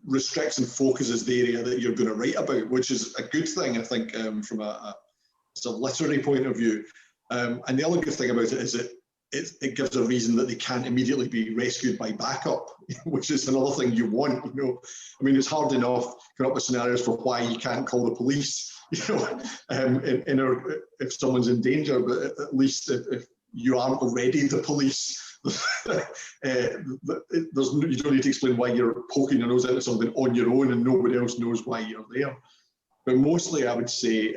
restricts and focuses the area that you're going to write about, which is a good thing, I think, from a literary point of view. And the other good thing about it is that it gives a reason that they can't immediately be rescued by backup, which is another thing you want. I mean, it's hard enough coming up with scenarios for why you can't call the police, if someone's in danger, but at least if you aren't already the police, you don't need to explain why you're poking your nose into something on your own and nobody else knows why you're there. But mostly, I would say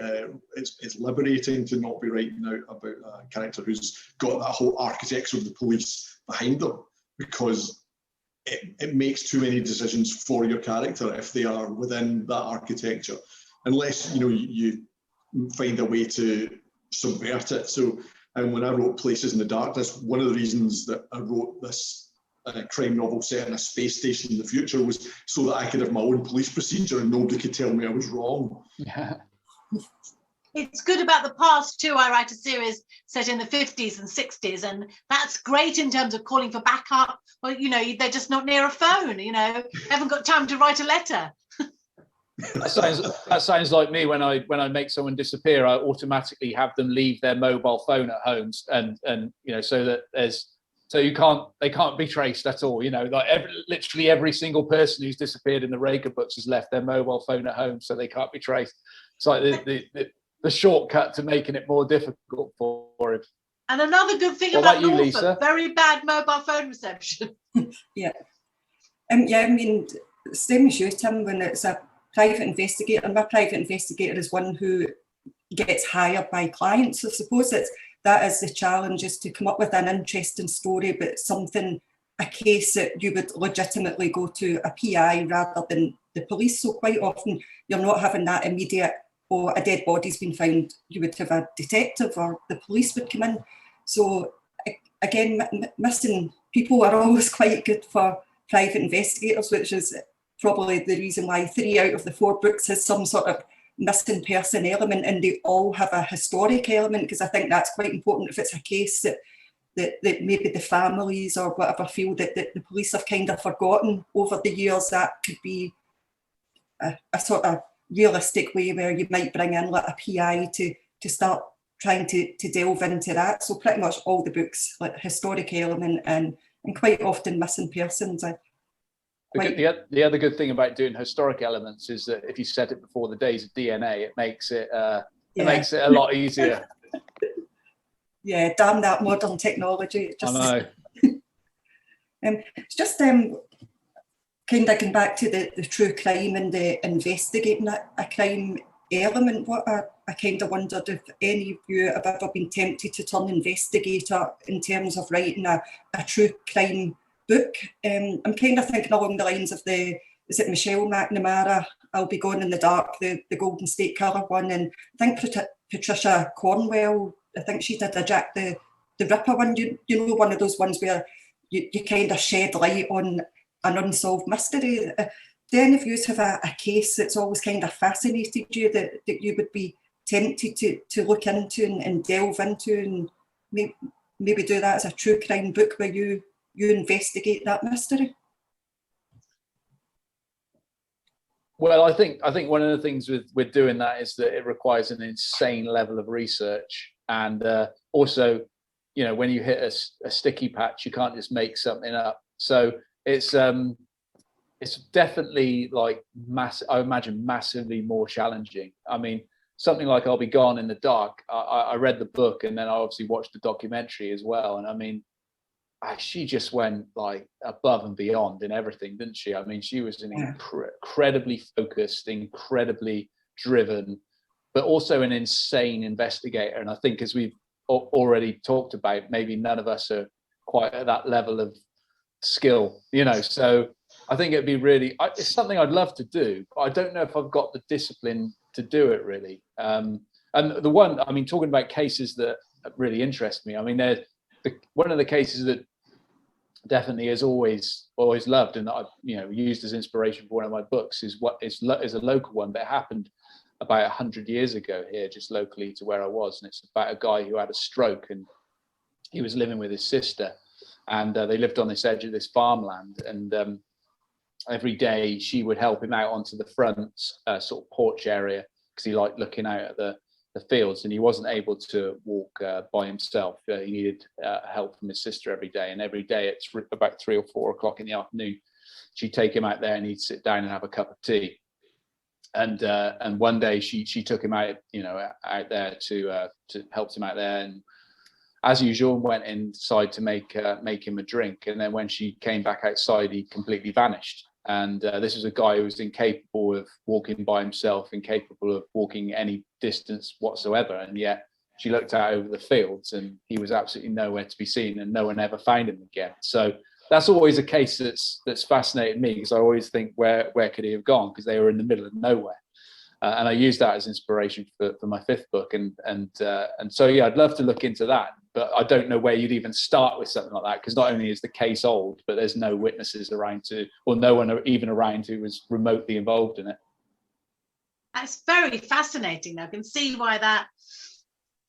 it's liberating to not be writing out about a character who's got that whole architecture of the police behind them, because it makes too many decisions for your character if they are within that architecture, unless you find a way to subvert it. So, when I wrote Places in the Darkness, one of the reasons that I wrote this crime novel set in a space station in the future was so that I could have my own police procedure and nobody could tell me I was wrong. Yeah. It's good about the past too. I write a series set in the 50s and 60s, and that's great in terms of calling for backup. Well, they're just not near a phone, haven't got time to write a letter. That sounds like me. When I make someone disappear, I automatically have them leave their mobile phone at home, and so that they can't be traced at all. Literally every single person who's disappeared in the Raker books has left their mobile phone at home, so they can't be traced. It's like the shortcut to making it more difficult for him. And another good thing about Norfolk, very bad mobile phone reception. Yeah. I mean, same as you, Tim, when it's a private investigator. My private investigator is one who gets hired by clients. I suppose that is the challenge, is to come up with an interesting story, but a case that you would legitimately go to a PI rather than the police. So quite often you're not having that immediate, a dead body's been found, you would have a detective or the police would come in. So again, missing people are always quite good for private investigators, which is probably the reason why 3 out of the 4 books has some sort of missing person element, and they all have a historic element, because I think that's quite important. If it's a case that maybe the families or whatever feel that the police have kind of forgotten over the years, that could be a sort of realistic way where you might bring in like a PI to start trying to delve into that. So pretty much all the books, like historic element and quite often missing persons. The other good thing about doing historic elements is that if you set it before the days of DNA, it makes it makes it a lot easier. Yeah, damn that modern technology. I know. It's just kind of going back to the true crime and the investigating a crime element. What I kind of wondered if any of you have ever been tempted to turn investigator in terms of writing a true crime book. I'm kind of thinking along the lines of is it Michelle McNamara, I'll Be Gone in the Dark, the Golden State Killer one, and I think Patricia Cornwell, I think she did a Jack the Ripper one, one of those ones where you kind of shed light on an unsolved mystery. Do any of you have a case that's always kind of fascinated you that you would be tempted to look into and delve into, and maybe do that as a true crime book where you investigate that mystery? Well, I think one of the things with doing that is that it requires an insane level of research, and also, when you hit a sticky patch, you can't just make something up. So it's definitely like I imagine massively more challenging. I mean, something like I'll Be Gone in the Dark. I read the book and then I obviously watched the documentary as well, and I mean, she just went like above and beyond in everything, didn't she? I mean, she was an incredibly focused, incredibly driven, but also an insane investigator. And I think, as we've already talked about, maybe none of us are quite at that level of skill, So I think it'd be it's something I'd love to do, but I don't know if I've got the discipline to do it really. And talking about cases that really interest me, I mean, one of the cases that definitely has always loved, and that I've used as inspiration for one of my books is a local one, but it happened about 100 years ago here, just locally to where I was, and it's about a guy who had a stroke, and he was living with his sister, and they lived on this edge of this farmland, and every day she would help him out onto the front sort of porch area, because he liked looking out at the fields, and he wasn't able to walk by himself. He needed help from his sister every day, and every day it's about 3 or 4 o'clock in the afternoon, she'd take him out there and he'd sit down and have a cup of tea. And one day she took him out, out there to help him out there, and as usual went inside to make him a drink. And then when she came back outside, he completely vanished. And this was a guy who was incapable of walking by himself, incapable of walking any distance whatsoever. And yet she looked out over the fields and he was absolutely nowhere to be seen, and no one ever found him again. So that's always a case that's fascinated me, because I always think, where could he have gone? Because they were in the middle of nowhere. And I used that as inspiration for my 5th book. And so, yeah, I'd love to look into that. But I don't know where you'd even start with something like that, because not only is the case old, but there's no witnesses around or no one even around who was remotely involved in it. That's very fascinating. I can see why that.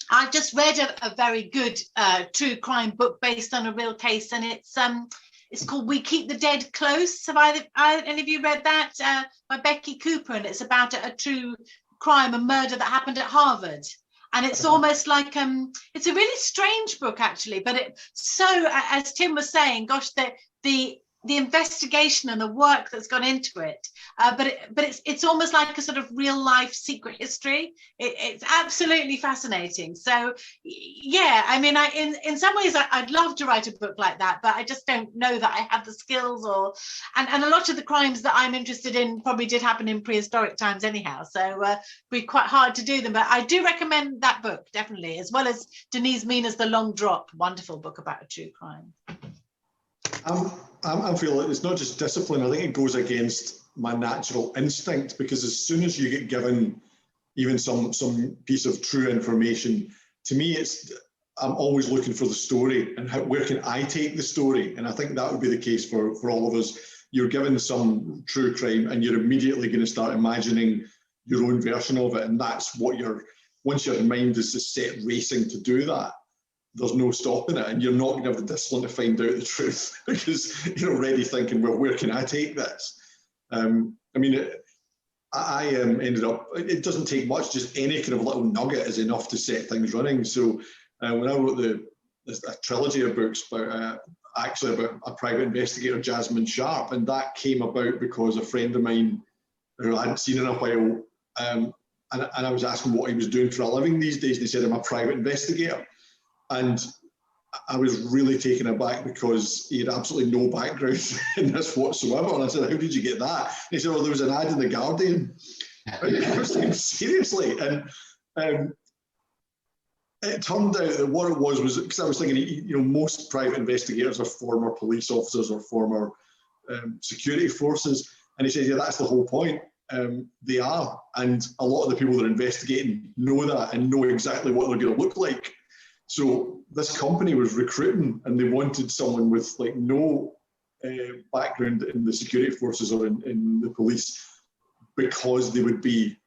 I just read a very good true crime book based on a real case, and it's called We Keep the Dead Close. Have any of you read that? By Becky Cooper, and it's about a true crime, a murder that happened at Harvard. And it's almost like it's a really strange book, actually, but as Tim was saying, gosh, the investigation and the work that's gone into it, but it's almost like a sort of real life secret history. It's absolutely fascinating. So yeah, I mean, in some ways I'd love to write a book like that, but I just don't know that I have the skills, and a lot of the crimes that I'm interested in probably did happen in prehistoric times anyhow, so it'd be quite hard to do them. But I do recommend that book, definitely, as well as Denise Mina's The Long Drop, wonderful book about a true crime. I feel like it's not just discipline. I think it goes against my natural instinct, because as soon as you get given even some piece of true information, to me, I'm always looking for the story and where can I take the story? And I think that would be the case for all of us. You're given some true crime and you're immediately going to start imagining your own version of it. And that's what once your mind is just set racing to do that, there's no stopping it, and you're not going to have the discipline to find out the truth, because you're already thinking, well, where can I take this? I mean, I ended up, it doesn't take much, just any kind of little nugget is enough to set things running. So when I wrote a trilogy of books about a private investigator, Jasmine Sharp, and that came about because a friend of mine who I hadn't seen in a while, and I was asking what he was doing for a living these days, and he said, I'm a private investigator. And I was really taken aback, because he had absolutely no background in this whatsoever. And I said, how did you get that? And he said, well, there was an ad in The Guardian. I was thinking, seriously? And it turned out that what it was because I was thinking, most private investigators are former police officers or former security forces. And he said, yeah, that's the whole point. They are. And a lot of the people that are investigating know that and know exactly what they're going to look like. So this company was recruiting, and they wanted someone with no background in the security forces or in the police, because they would be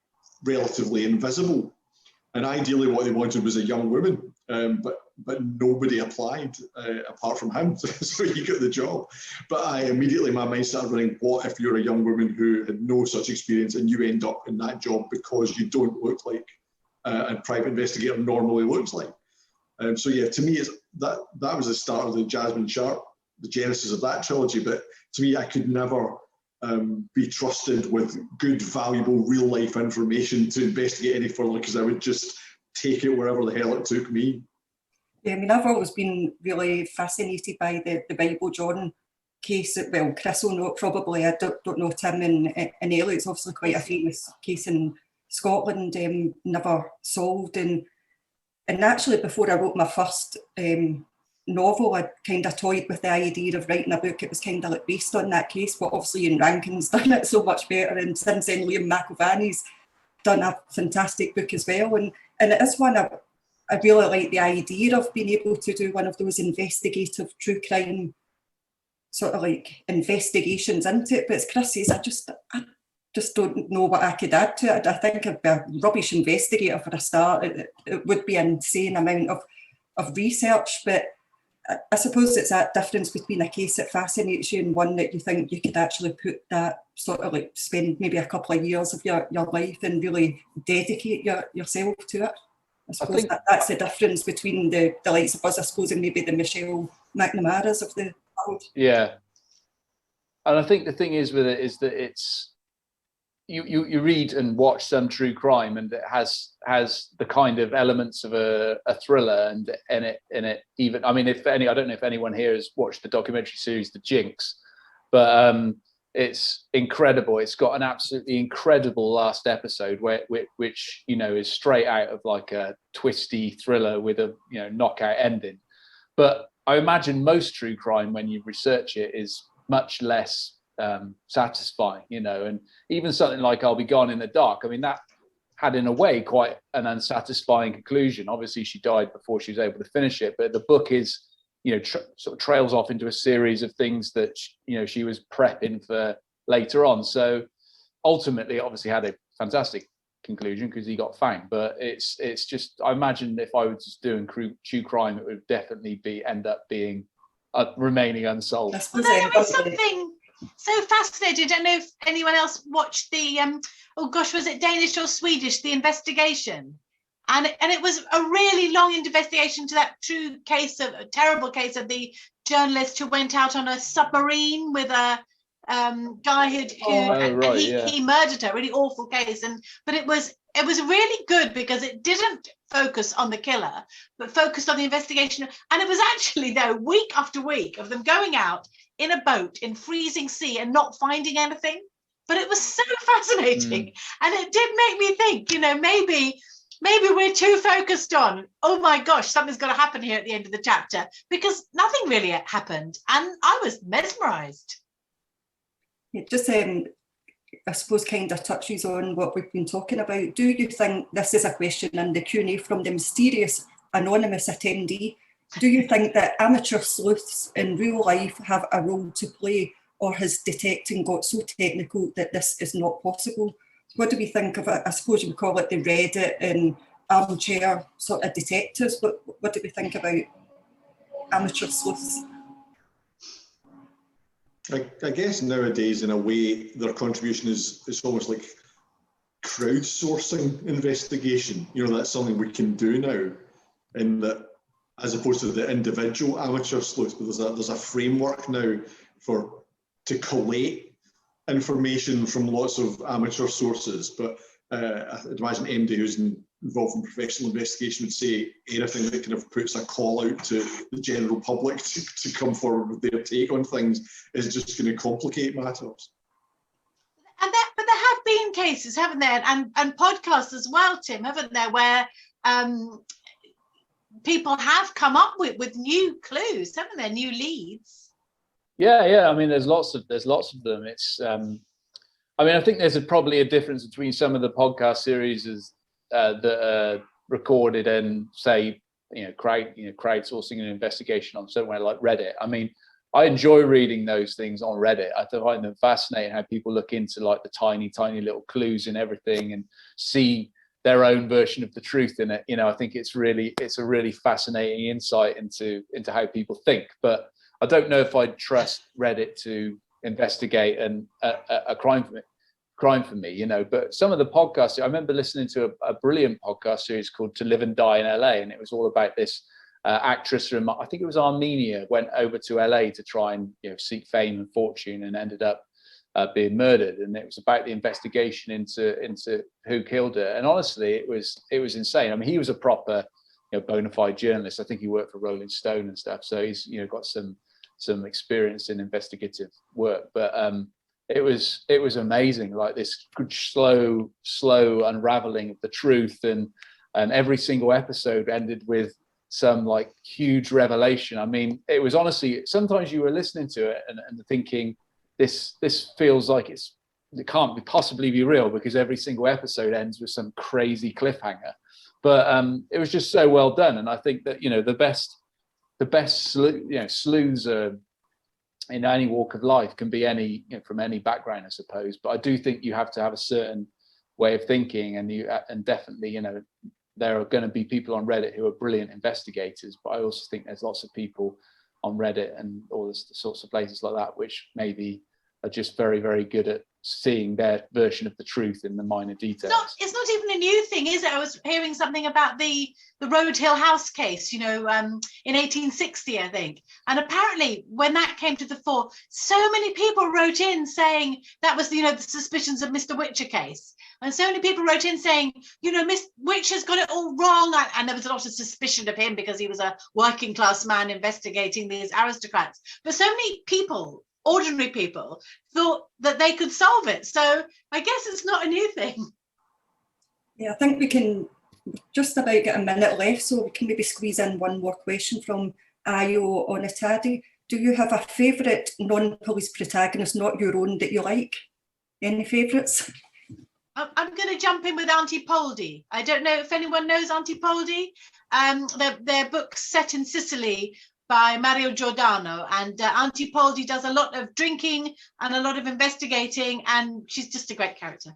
relatively invisible. And ideally what they wanted was a young woman, but nobody applied apart from him, so he got the job. But my mind started running, what if you're a young woman who had no such experience and you end up in that job because you don't look like a private investigator normally looks like? So yeah, to me, that was the start of the Jasmine Sharp, the genesis of that trilogy. But to me, I could never be trusted with good, valuable, real life information to investigate any further, because I would just take it wherever the hell it took me. Yeah, I mean, I've always been really fascinated by the Bible John case. Well, Chris will know it probably. I don't know Tim and Elly. It's obviously quite a famous case in Scotland, never solved. And actually, before I wrote my first novel, I kind of toyed with the idea of writing a book. It was kind of like based on that case, but obviously Ian Rankin's done it so much better. And since then, Liam McIlvanney's done a fantastic book as well. And it is one I really like the idea of being able to do one of those investigative true crime sort of like investigations into it. But as Chris says, I just don't know what I could add to it. I think I'd be a rubbish investigator for a start. It would be an insane amount of research, but I suppose it's that difference between a case that fascinates you and one that you think you could actually put that sort of like spend maybe a couple of years of your life and really dedicate yourself to it. I suppose that's the difference between the likes of us, I suppose, and maybe the Michelle McNamara's of the world. Yeah. And I think the thing is with it is that it's, you read and watch some true crime, and it has the kind of elements of a thriller, and in it even, I mean, I don't know if anyone here has watched the documentary series The Jinx, but it's incredible. It's got an absolutely incredible last episode which is straight out of like a twisty thriller with a knockout ending. But I imagine most true crime, when you research it, is much less satisfying, and even something like I'll Be Gone in the Dark, I mean, that had in a way quite an unsatisfying conclusion. Obviously she died before she was able to finish it, but the book is sort of trails off into a series of things that she was prepping for later on. So ultimately it obviously had a fantastic conclusion because he got found, but it's just, I imagine if I was just doing true crime, it would definitely end up being remaining unsolved. Well, there was something so fascinating. I don't know if anyone else watched the was it Danish or Swedish, The Investigation, and it was a really long investigation to that terrible case of the journalist who went out on a submarine with a guy he murdered her. Really awful case, but it was really good because it didn't focus on the killer but focused on the investigation, and it was actually though week after week of them going out in a boat in freezing sea and not finding anything. But it was so fascinating, and it did make me think, maybe we're too focused on, oh my gosh, something's got to happen here at the end of the chapter, because nothing really happened, and I was mesmerized. It just I suppose kind of touches on what we've been talking about. Do you think, this is a question in the Q&A from the mysterious anonymous attendee, do you think that amateur sleuths in real life have a role to play, or has detecting got so technical that this is not possible? What do we think of it? I suppose you would call it the Reddit and armchair sort of detectives. What do we think about amateur sleuths? I guess nowadays, in a way, their contribution is almost like crowdsourcing investigation. That's something we can do now, in that, as opposed to the individual amateur sleuth, but there's a framework now to collate information from lots of amateur sources. But I'd imagine MD who's involved in professional investigation would say anything that kind of puts a call out to the general public to come forward with their take on things is just going to complicate matters. But there have been cases, haven't there, and podcasts as well, Tim, haven't there, where people have come up with new clues, haven't there, new leads? Yeah. I mean, there's lots of them. It's, I think there's probably a difference between some of the podcast series that are recorded and, say, crowdsourcing an investigation on somewhere like Reddit. I mean, I enjoy reading those things on Reddit. I find them fascinating how people look into like the tiny little clues and everything and see their own version of the truth in it. I think it's a really fascinating insight into how people think. But I don't know if I'd trust Reddit to investigate a crime for me, But some of the podcasts, I remember listening to a brilliant podcast series called To Live and Die in LA, and it was all about this actress from, I think it was Armenia, went over to LA to try and seek fame and fortune, and ended up being murdered. And it was about the investigation into who killed her. And honestly, it was insane. I mean, he was a proper bona fide journalist. I think he worked for Rolling Stone and stuff, so he's got some experience in investigative work. But it was amazing, like this slow unraveling of the truth, and every single episode ended with some like huge revelation. I mean, it was honestly, sometimes you were listening to it and thinking, this feels like it can't possibly be real, because every single episode ends with some crazy cliffhanger. But it was just so well done, and I think that the best sleuths are in any walk of life, can be any, from any background, I suppose. But I do think you have to have a certain way of thinking, and definitely, there are going to be people on Reddit who are brilliant investigators, but I also think there's lots of people on Reddit and all the sorts of places like that which maybe are just very, very good at seeing their version of the truth in the minor details. It's not even a new thing, is it? I was hearing something about the Road Hill House case, in 1860, I think. And apparently when that came to the fore, so many people wrote in saying that was, the suspicions of Mr. Witcher case. And so many people wrote in saying, Miss Witcher's got it all wrong. And there was a lot of suspicion of him because he was a working class man investigating these aristocrats. But so many people, ordinary people, thought that they could solve it. So I guess it's not a new thing. Yeah, I think we can just about get a minute left, so we can maybe squeeze in one more question from Ayo Onitadi. Do you have a favourite non-police protagonist, not your own, that you like? Any favourites? I'm going to jump in with Auntie Poldy. I don't know if anyone knows Auntie Poldy. Their book's set in Sicily by Mario Giordano, and Auntie Poldy does a lot of drinking and a lot of investigating, and she's just a great character.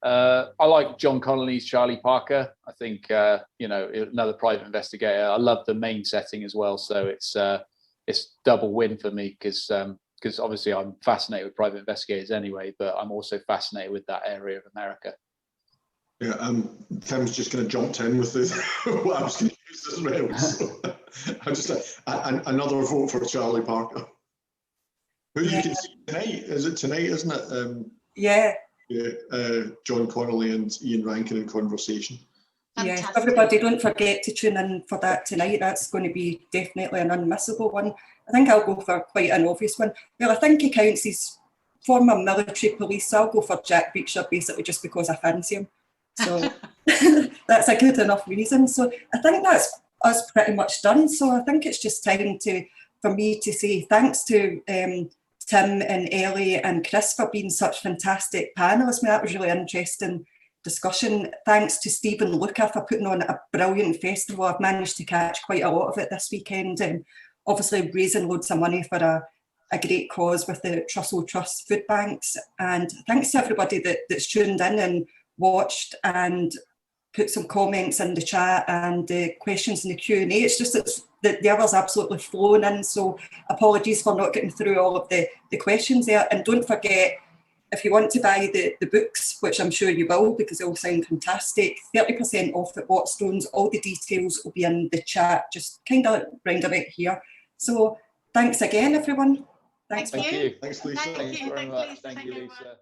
I like John Connolly's Charlie Parker. I think another private investigator. I love the main setting as well, so it's double win for me because obviously I'm fascinated with private investigators anyway, but I'm also fascinated with that area of America. Yeah, Tim's just going to jump in with what I was going to use as well. So I'm just another vote for Charlie Parker, who you can see tonight. Is it tonight? Isn't it? Yeah. Yeah, John Connolly and Ian Rankin in conversation. Yes, everybody don't forget to tune in for that tonight. That's going to be definitely an unmissable one. I think I'll go for quite an obvious one. Well, I think he counts his former military police, so I'll go for Jack Reacher, basically just because I fancy him. So that's a good enough reason. So I think that's us pretty much done. So I think it's just time for me to say thanks to Tim and Elly and Chris for being such fantastic panellists. That was really interesting discussion. Thanks to Stephen and Luca for putting on a brilliant festival. I've managed to catch quite a lot of it this weekend, and obviously raising loads of money for a great cause with the Trussell Trust food banks. And thanks to everybody that's tuned in and watched and put some comments in the chat and questions in the Q&A. It's just that the others absolutely flown in, so apologies for not getting through all of the questions there. And don't forget, if you want to buy the books, which I'm sure you will because they all sound fantastic, 30% off at Waterstones. All the details will be in the chat, just kind of round about here. So thanks again, everyone. Thank you. Thanks, Lisa. Thank you very much. Thank you, Lisa.